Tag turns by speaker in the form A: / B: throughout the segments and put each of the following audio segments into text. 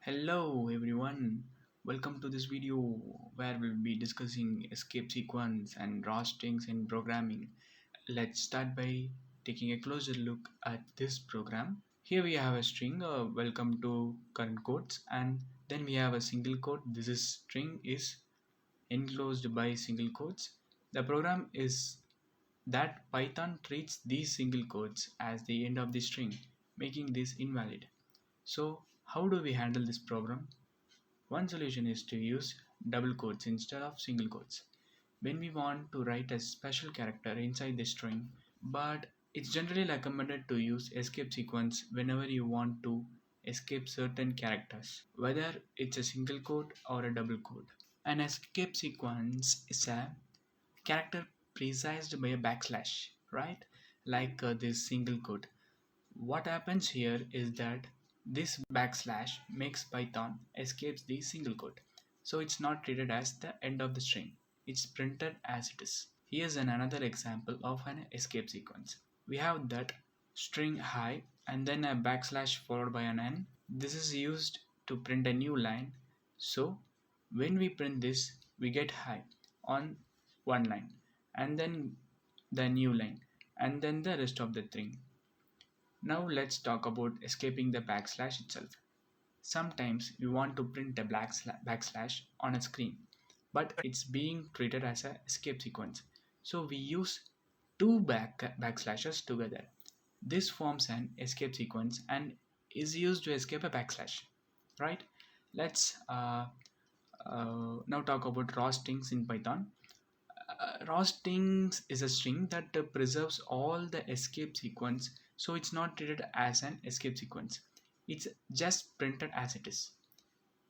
A: Hello everyone, welcome to this video where we'll be discussing escape sequence and raw strings in programming. Let's start by taking a closer look at this program. Here we have a string, welcome to current quotes, and then we have a single quote. This is string is enclosed by single quotes. The program is that Python treats these single quotes as the end of the string, making this invalid. So how do we handle this problem? One solution is to use double quotes instead of single quotes when we want to write a special character inside the string, but it's generally recommended to use escape sequence whenever you want to escape certain characters, whether it's a single quote or a double quote. An escape sequence is a character preceded by a backslash, right? Like this single quote. What happens here is that this backslash makes Python escapes the single quote. So it's not treated as the end of the string. It's printed as it is. Here's another example of an escape sequence. We have that string hi and then a backslash followed by an n. This is used to print a new line. So when we print this, we get hi on one line and then the new line and then the rest of the string. Now let's talk about escaping the backslash itself. Sometimes we want to print a backslash on a screen, but it's being treated as an escape sequence. So we use two backslashes together. This forms an escape sequence and is used to escape a backslash, right? Let's now talk about raw strings in Python. Raw strings is a string that preserves all the escape sequence, so it's not treated as an escape sequence. It's just printed as it is.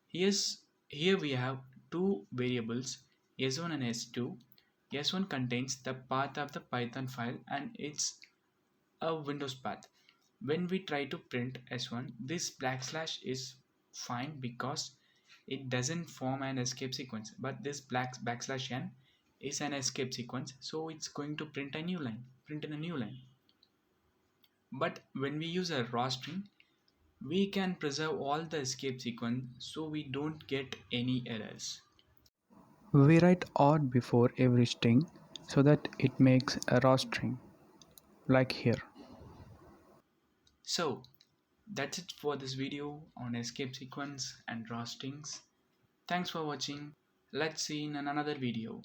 A: Here we have two variables, s1 and s2. S1 contains the path of the Python file and it's a Windows path. When we try to print s1, this backslash is fine because it doesn't form an escape sequence, but this backslash n is an escape sequence, so it's going to print in a new line. But when we use a raw string, we can preserve all the escape sequence so we don't get any errors.
B: We write or before every string so that it makes a raw string, like here.
A: So that's it for this video on escape sequence and raw strings. Thanks for watching. Let's see in another video.